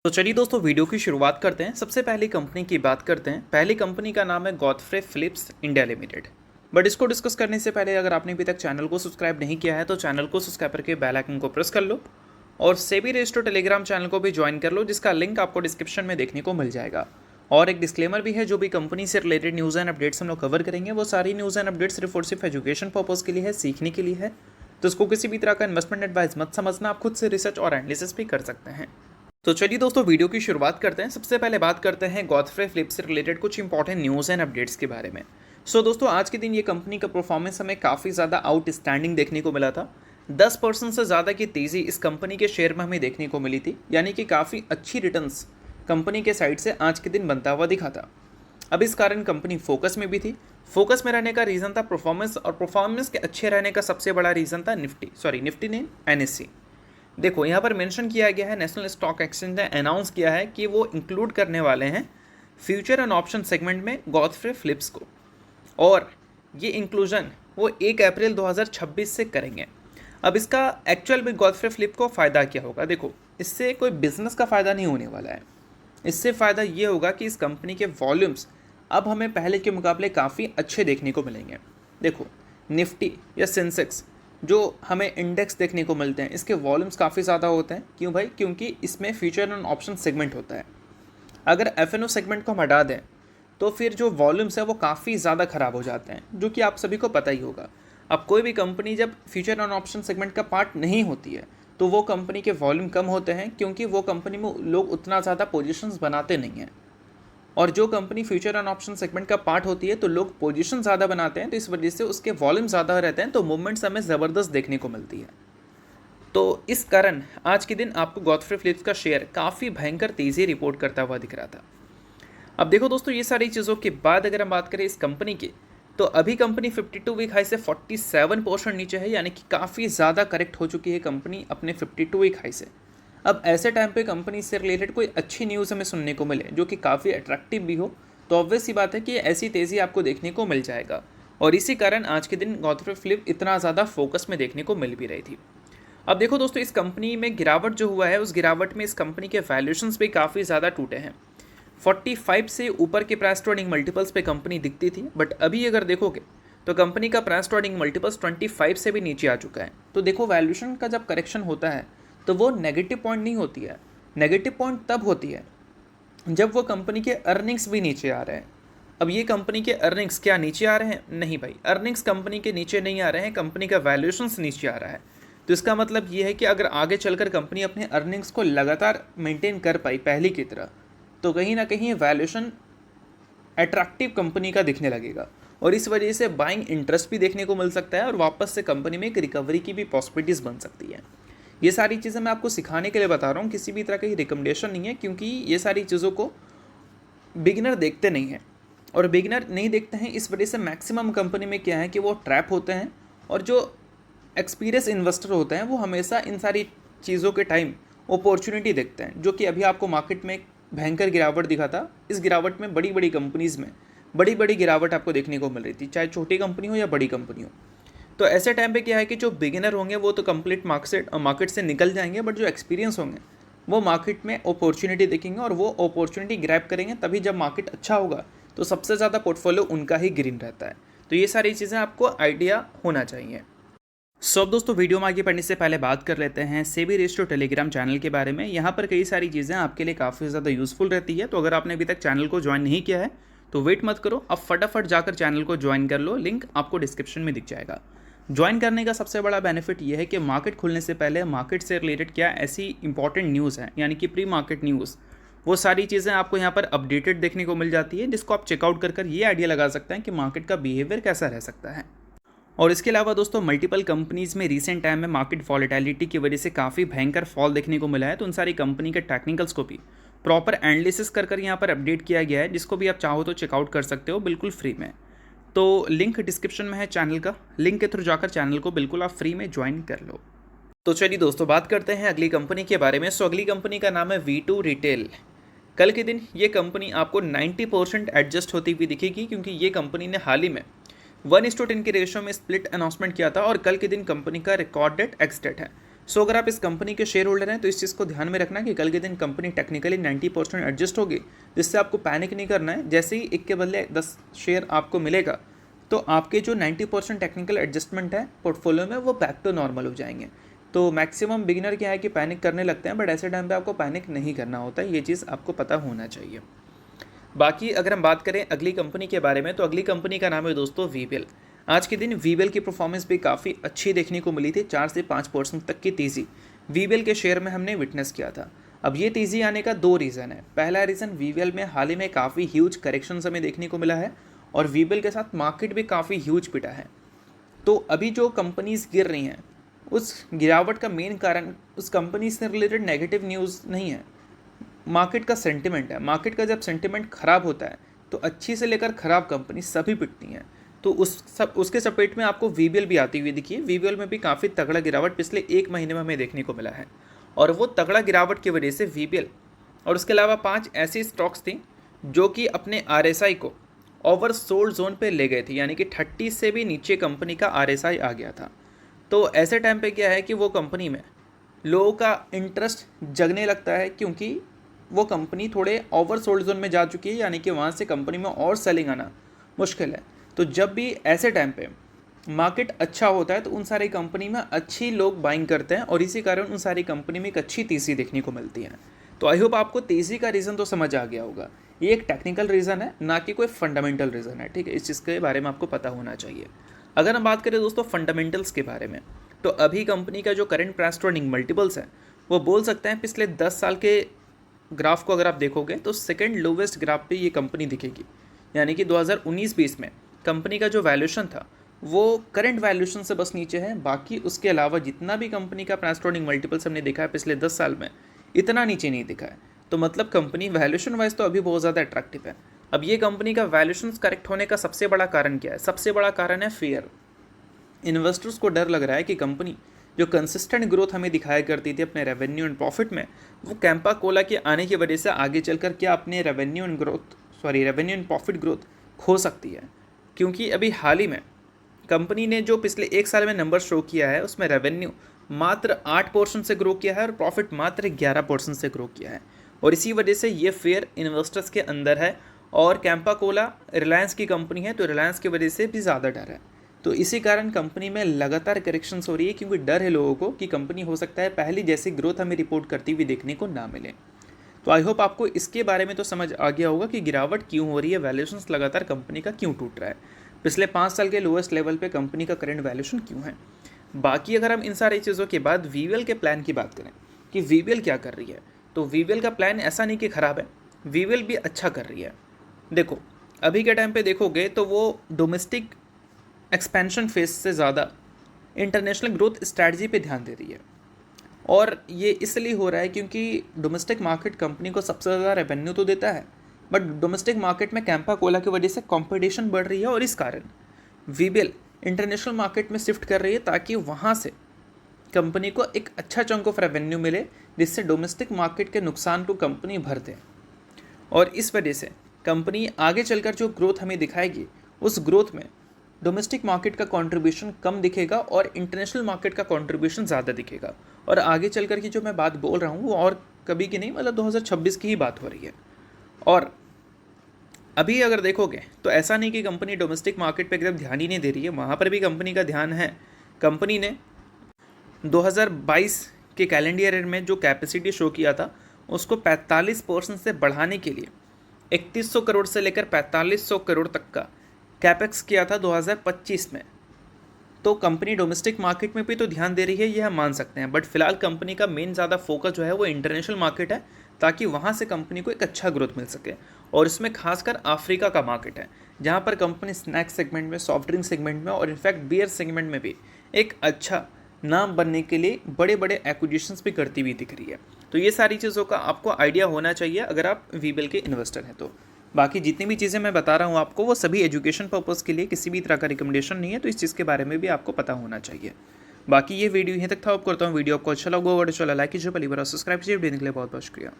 तो चलिए दोस्तों वीडियो की शुरुआत करते हैं। सबसे पहली कंपनी की बात करते हैं। पहली कंपनी का नाम है Godfrey Phillips India limited. But इसको डिस्कस करने से पहले अगर आपने अभी तक चैनल को सब्सक्राइब नहीं किया है तो चैनल को सब्सक्राइब करके बेल आइकन को प्रेस कर लो और सेबी रजिस्टर्ड टेलीग्राम चैनल को भी ज्वाइन कर लो, जिसका लिंक आपको डिस्क्रिप्शन में देखने को मिल जाएगा। और एक डिस्क्लेमर भी है, जो भी कंपनी से रिलेटेड न्यूज़ एंड अपडेट्स हम लोग कवर करेंगे वो सारी न्यूज़ एंड अपडेट्स सिर्फ और सिर्फ एजुकेशन पर्पज़ के लिए है, सीखने के लिए है। तो इसको किसी भी तरह का इन्वेस्टमेंट एडवाइस मत समझना, आप खुद से रिसर्च और एनालिसिस भी कर सकते हैं। तो चलिए दोस्तों वीडियो की शुरुआत करते हैं। सबसे पहले बात करते हैं गॉडफ्रे फिलिप्स से रिलेटेड कुछ इंपॉर्टेंट न्यूज़ एंड अपडेट्स के बारे में। दोस्तों आज के दिन ये कंपनी का परफॉर्मेंस हमें काफ़ी ज़्यादा आउटस्टैंडिंग देखने को मिला था। 10% से ज़्यादा की तेज़ी इस कंपनी के शेयर में हमें देखने को मिली थी, यानी कि काफ़ी अच्छी रिटर्न्स कंपनी के साइड से आज के दिन बनता हुआ दिखा था। अब इस कारण कंपनी फोकस में भी थी। फोकस में रहने का रीज़न था परफॉर्मेंस, और परफॉर्मेंस के अच्छे रहने का सबसे बड़ा रीज़न था निफ्टी ने NSE। देखो यहाँ पर मेंशन किया गया है, नेशनल स्टॉक एक्सचेंज ने अनाउंस किया है कि वो इंक्लूड करने वाले हैं फ्यूचर एंड ऑप्शन सेगमेंट में गॉडफ्रे फिलिप्स को, और ये इंक्लूजन वो 1 अप्रैल 2026 से करेंगे। अब इसका एक्चुअल में गॉडफ्रे फिलिप को फ़ायदा क्या होगा? देखो, इससे कोई बिजनेस का फ़ायदा नहीं होने वाला है। इससे फ़ायदा ये होगा कि इस कंपनी के वॉल्यूम्स अब हमें पहले के मुकाबले काफ़ी अच्छे देखने को मिलेंगे। देखो, निफ्टी या सेंसेक्स जो हमें इंडेक्स देखने को मिलते हैं, इसके वॉल्यूम्स काफ़ी ज़्यादा होते हैं। क्यों भाई? क्योंकि इसमें फ्यूचर एंड ऑप्शन सेगमेंट होता है। अगर F&O सेगमेंट को हम हटा दें तो फिर जो वॉल्यूम्स है वो काफ़ी ज़्यादा ख़राब हो जाते हैं, जो कि आप सभी को पता ही होगा। अब कोई भी कंपनी जब फ्यूचर एंड ऑप्शन सेगमेंट का पार्ट नहीं होती है तो वो कंपनी के वॉल्यूम कम होते हैं, क्योंकि वो कंपनी में लोग उतना ज़्यादा पोजीशंस बनाते नहीं हैं। और जो company future and option segment का पार्ट होती है तो लोग पोजीशन ज़्यादा बनाते हैं, तो इस वजह से उसके वॉल्यूम ज़्यादा रहते हैं, तो मूवमेंट्स हमें ज़बरदस्त देखने को मिलती है। तो इस कारण आज के दिन आपको गॉडफ्रे फिलिप्स का शेयर काफ़ी भयंकर तेज़ी रिपोर्ट करता हुआ दिख रहा था। अब देखो दोस्तों, ये सारी चीज़ों के बाद अगर हम बात करें इस कंपनी की, तो अभी कंपनी 52 वीक हाई से 47% नीचे है, यानी कि काफ़ी ज़्यादा करेक्ट हो चुकी है कंपनी अपने 52 वीक हाई से। अब ऐसे टाइम पे कंपनी से रिलेटेड कोई अच्छी न्यूज़ हमें सुनने को मिले जो कि काफ़ी अट्रैक्टिव भी हो, तो ऑब्वियस सी बात है कि ऐसी तेज़ी आपको देखने को मिल जाएगा। और इसी कारण आज के दिन गॉडफ्रे फिलिप इतना ज़्यादा फोकस में देखने को मिल भी रही थी। अब देखो दोस्तों, इस कंपनी में गिरावट जो हुआ है, उस गिरावट में इस कंपनी के वैल्यूएशंस भी काफ़ी ज़्यादा टूटे हैं। 45 से ऊपर के प्राइस टू अर्निंग मल्टीपल्स पे कंपनी दिखती थी, बट अभी अगर देखोगे तो कंपनी का प्राइस टू अर्निंग मल्टीपल्स 25 से भी नीचे आ चुका है। तो देखो, वैल्यूएशन का जब करेक्शन होता है तो वो नेगेटिव पॉइंट नहीं होती है। नेगेटिव पॉइंट तब होती है जब वो कंपनी के अर्निंग्स भी नीचे आ रहे हैं। अब ये कंपनी के अर्निंग्स क्या नीचे आ रहे हैं? नहीं भाई, अर्निंग्स कंपनी के नीचे नहीं आ रहे हैं, कंपनी का वैल्यूएशंस नीचे आ रहा है। तो इसका मतलब ये है कि अगर आगे चलकर कंपनी अपने अर्निंग्स को लगातार मेंटेन कर पाई पहले की तरह, तो कहीं ना कहीं वैल्यूएशन अट्रैक्टिव कंपनी का दिखने लगेगा, और इस वजह से बाइंग इंटरेस्ट भी देखने को मिल सकता है, और वापस से कंपनी में एक रिकवरी की भी पॉसिबिलिटीज़ बन सकती है। ये सारी चीज़ें मैं आपको सिखाने के लिए बता रहा हूँ, किसी भी तरह की रिकमेंडेशन नहीं है, क्योंकि ये सारी चीज़ों को बिगिनर देखते नहीं हैं, और बिगिनर नहीं देखते हैं इस वजह से मैक्सिमम कंपनी में क्या है कि वो ट्रैप होते हैं, और जो एक्सपीरियंस इन्वेस्टर होते हैं वो हमेशा इन सारी चीज़ों के टाइम अपॉर्चुनिटी देखते हैं, जो कि अभी आपको मार्केट में भयंकर गिरावट दिखा था। इस गिरावट में बड़ी बड़ी कंपनीज़ में बड़ी गिरावट आपको देखने को मिल रही थी, चाहे छोटी कंपनी हो या बड़ी कंपनी हो। तो ऐसे टाइम पे क्या है कि जो बिगिनर होंगे वो तो कंप्लीट मार्केट से निकल जाएंगे, बट जो एक्सपीरियंस होंगे वो मार्केट में अपॉर्चुनिटी देखेंगे और वो अपॉर्चुनिटी ग्रैब करेंगे। तभी जब मार्केट अच्छा होगा तो सबसे ज़्यादा पोर्टफोलियो उनका ही ग्रीन रहता है। तो ये सारी चीज़ें आपको आइडिया होना चाहिए। अब दोस्तों, वीडियो में आगे बढ़ने से पहले बात कर लेते हैं सेबी रजिस्टर्ड टेलीग्राम चैनल के बारे में। यहाँ पर कई सारी चीज़ें आपके लिए काफ़ी ज़्यादा यूज़फुल रहती है। तो अगर आपने अभी तक चैनल को ज्वाइन नहीं किया है तो वेट मत करो, अब फटाफट जाकर चैनल को ज्वाइन कर लो, लिंक आपको डिस्क्रिप्शन में दिख जाएगा। ज्वाइन करने का सबसे बड़ा बेनिफिट ये है कि मार्केट खुलने से पहले मार्केट से रिलेटेड क्या ऐसी इंपॉर्टेंट न्यूज़ है, यानी कि प्री मार्केट न्यूज़, वो सारी चीज़ें आपको यहाँ पर अपडेटेड देखने को मिल जाती है, जिसको आप चेकआउट कर ये आइडिया लगा सकते हैं कि मार्केट का बिहेवियर कैसा रह सकता है। और इसके अलावा दोस्तों, मल्टीपल कंपनीज़ में रीसेंट टाइम में मार्केट वॉलेटिलिटी की वजह से काफ़ी भयंकर फॉल देखने को मिला है, तो उन सारी कंपनी के टेक्निकल्स को भी प्रॉपर एनालिसिस कर यहाँ पर अपडेट किया गया है, जिसको भी आप चाहो तो चेकआउट कर सकते हो बिल्कुल फ्री में। तो लिंक डिस्क्रिप्शन में है चैनल का, लिंक के थ्रू जाकर चैनल को बिल्कुल आप फ्री में ज्वाइन कर लो। तो चलिए दोस्तों, बात करते हैं अगली कंपनी के बारे में। अगली कंपनी का नाम है V2 रिटेल। कल के दिन ये कंपनी आपको 90% एडजस्ट होती हुई दिखेगी, क्योंकि ये कंपनी ने हाल ही में 1:10 के रेशियो में स्प्लिट अनाउंसमेंट किया था, और कल के दिन कंपनी का रिकॉर्ड डेट एक्स डेट है। सो अगर आप इस कंपनी के शेयर होल्डर हैं तो इस चीज़ को ध्यान में रखना कि कल के दिन कंपनी टेक्निकली 90% एडजस्ट होगी, जिससे आपको पैनिक नहीं करना है। जैसे ही एक के बदले 10 शेयर आपको मिलेगा तो आपके जो 90% टेक्निकल एडजस्टमेंट है पोर्टफोलियो में वो बैक टू नॉर्मल हो जाएंगे। तो मैक्सिमम बिगिनर क्या है कि पैनिक करने लगते हैं, बट ऐसे टाइम पे आपको पैनिक नहीं करना होता है, ये चीज़ आपको पता होना चाहिए। बाकी अगर हम बात करें अगली कंपनी के बारे में तो अगली कंपनी का नाम है दोस्तों वीवेल। आज के दिन वीवेल की परफॉर्मेंस भी काफ़ी अच्छी देखने को मिली थी, 4 से 5% तक की तेज़ी वीवेल के शेयर में हमने विटनेस किया था। अब ये तेज़ी आने का 2 रीज़न है। पहला रीज़न, वीवेल में हाल ही में काफ़ी ह्यूज करेक्शन हमें देखने को मिला है और वीवेल के साथ मार्केट भी काफ़ी ह्यूज पिटा है। तो अभी जो कंपनीज गिर रही हैं उस गिरावट का मेन कारण उस कंपनी से रिलेटेड नेगेटिव न्यूज़ नहीं है, मार्केट का सेंटिमेंट है। मार्केट का जब सेंटिमेंट ख़राब होता है तो अच्छी से लेकर ख़राब कंपनी सभी पिटती हैं। तो उसके चपेट में आपको वीवेल भी आती हुई दिखी है। वीवेल में भी काफ़ी तगड़ा गिरावट पिछले 1 महीने में हमें देखने को मिला है और वो तगड़ा गिरावट की वजह से वीवेल और उसके अलावा 5 ऐसी स्टॉक्स थी जो कि अपने RSI को ओवर सोल्ड जोन पे ले गए थे, यानी कि 30 से भी नीचे कंपनी का RSI आ गया था। तो ऐसे टाइम पे क्या है कि वो कंपनी में लोगों का इंटरेस्ट जगने लगता है, क्योंकि वो कंपनी थोड़े ओवर सोल्ड जोन में जा चुकी है, यानी कि वहाँ से कंपनी में और सेलिंग आना मुश्किल है। तो जब भी ऐसे टाइम पे मार्केट अच्छा होता है तो उन सारी कंपनी में अच्छी लोग बाइंग करते हैं और इसी कारण उन सारी कंपनी में एक अच्छी तेज़ी देखने को मिलती है। तो आई होप आपको तेज़ी का रीज़न तो समझ आ गया होगा। ये एक टेक्निकल रीज़न है, ना कि कोई फंडामेंटल रीज़न है, ठीक है। इस चीज़ के बारे में आपको पता होना चाहिए। अगर हम बात करें दोस्तों फंडामेंटल्स के बारे में तो अभी कंपनी का जो current price to earning multiples है वो बोल सकते हैं पिछले 10 साल के ग्राफ को अगर आप देखोगे तो सेकेंड लोवेस्ट ग्राफ पे ये कंपनी दिखेगी। यानी कि 2019-20 में कंपनी का जो वैल्यूएशन था वो करंट वैल्यूएशन से बस नीचे है। बाकी उसके अलावा जितना भी कंपनी का प्राइस टू अर्निंग मल्टीपल्स हमने देखा है पिछले 10 साल में, इतना नीचे नहीं दिखा है। तो मतलब कंपनी वैल्यूएशन वाइज तो अभी बहुत ज़्यादा अट्रैक्टिव है। अब ये कंपनी का वैल्यूएशन करेक्ट होने का सबसे बड़ा कारण क्या है? सबसे बड़ा कारण है फेयर। इन्वेस्टर्स को डर लग रहा है कि कंपनी जो कंसिस्टेंट ग्रोथ हमें दिखाया करती थी अपने रेवेन्यू एंड प्रॉफिट में, वो कैंपा कोला के आने की वजह से आगे चलकर क्या अपने रेवेन्यू एंड प्रॉफिट ग्रोथ खो सकती है। क्योंकि अभी हाल ही में कंपनी ने जो पिछले 1 साल में नंबर शो किया है उसमें रेवेन्यू मात्र 8% से ग्रो किया है और प्रॉफिट मात्र 11% से ग्रो किया है। और इसी वजह से ये फेयर इन्वेस्टर्स के अंदर है। और कैंपा कोला रिलायंस की कंपनी है तो रिलायंस की वजह से भी ज़्यादा डर है। तो इसी कारण कंपनी में लगातार करेक्शंस हो रही है, क्योंकि डर है लोगों को कि कंपनी हो सकता है पहली जैसी ग्रोथ हमें रिपोर्ट करती हुई देखने को ना मिले। तो आई होप आपको इसके बारे में तो समझ आ गया होगा कि गिरावट क्यों हो रही है, वैल्यूएशंस लगातार कंपनी का क्यों टूट रहा है, पिछले 5 साल के लोएस्ट लेवल पे कंपनी का करंट वैल्यूएशन क्यों है। बाकी अगर हम इन सारी चीज़ों के बाद वीवेल के प्लान की बात करें कि वीवेल क्या कर रही है, तो वीवेल का प्लान ऐसा नहीं कि ख़राब है, वीवेल भी अच्छा कर रही है। देखो अभी के टाइम पे देखोगे तो वो डोमेस्टिक एक्सपेंशन फेज से ज़्यादा इंटरनेशनल ग्रोथ स्ट्रैटेजी पे ध्यान दे रही है। और ये इसलिए हो रहा है क्योंकि डोमेस्टिक मार्केट कंपनी को सबसे ज़्यादा रेवेन्यू तो देता है, बट डोमेस्टिक मार्केट में कैंपा कोला की वजह से कंपटीशन बढ़ रही है और इस कारण वीवेल इंटरनेशनल मार्केट में शिफ्ट कर रही है ताकि वहाँ से कंपनी को एक अच्छा चंक ऑफ रेवेन्यू मिले, जिससे डोमेस्टिक मार्केट के नुकसान को कंपनी भर दे। और इस वजह से कंपनी आगे चलकर जो ग्रोथ हमें दिखाएगी उस ग्रोथ में डोमेस्टिक मार्केट का कंट्रीब्यूशन कम दिखेगा और इंटरनेशनल मार्केट का कंट्रीब्यूशन ज़्यादा दिखेगा। और आगे चलकर की जो मैं बात बोल रहा हूँ वो और कभी की नहीं, मतलब 2026 की ही बात हो रही है। और अभी अगर देखोगे तो ऐसा नहीं कि कंपनी डोमेस्टिक मार्केट पे एकदम ध्यान ही नहीं दे रही है, वहाँ पर भी कंपनी का ध्यान है। कंपनी ने 2022 के कैलेंडर ईयर में जो कैपेसिटी शो किया था उसको 45% से बढ़ाने के लिए 3100 करोड़ से लेकर 4500 करोड़ तक का कैपेक्स किया था 2025 में। तो कंपनी डोमेस्टिक मार्केट में भी तो ध्यान दे रही है, ये हम मान सकते हैं। बट फिलहाल कंपनी का मेन ज़्यादा फोकस जो है वो इंटरनेशनल मार्केट है, ताकि वहाँ से कंपनी को एक अच्छा ग्रोथ मिल सके। और इसमें खासकर अफ्रीका का मार्केट है, जहाँ पर कंपनी स्नैक्स सेगमेंट में, सॉफ्ट ड्रिंक सेगमेंट में और इनफैक्ट बियर सेगमेंट में भी एक अच्छा नाम बनने के लिए बड़े बड़े एक्विजिशंस भी करती हुई दिख रही है। तो ये सारी चीज़ों का आपको आइडिया होना चाहिए अगर आप वीवेल के इन्वेस्टर हैं तो। बाकी जितनी भी चीज़ें मैं बता रहा हूँ आपको वो सभी एजुकेशन पर्पज़ के लिए, किसी भी तरह का रिकमेंडेशन नहीं है, तो इस चीज़ के बारे में भी आपको पता होना चाहिए। बाकी ये वीडियो यहीं तक था। आप करता हूँ वीडियो आपको अच्छा लगा होगा तो चला लाइक कीजिए, पहली बार सब्सक्राइब कीजिए। वीडियो के लिए बहुत बहुत शुक्रिया।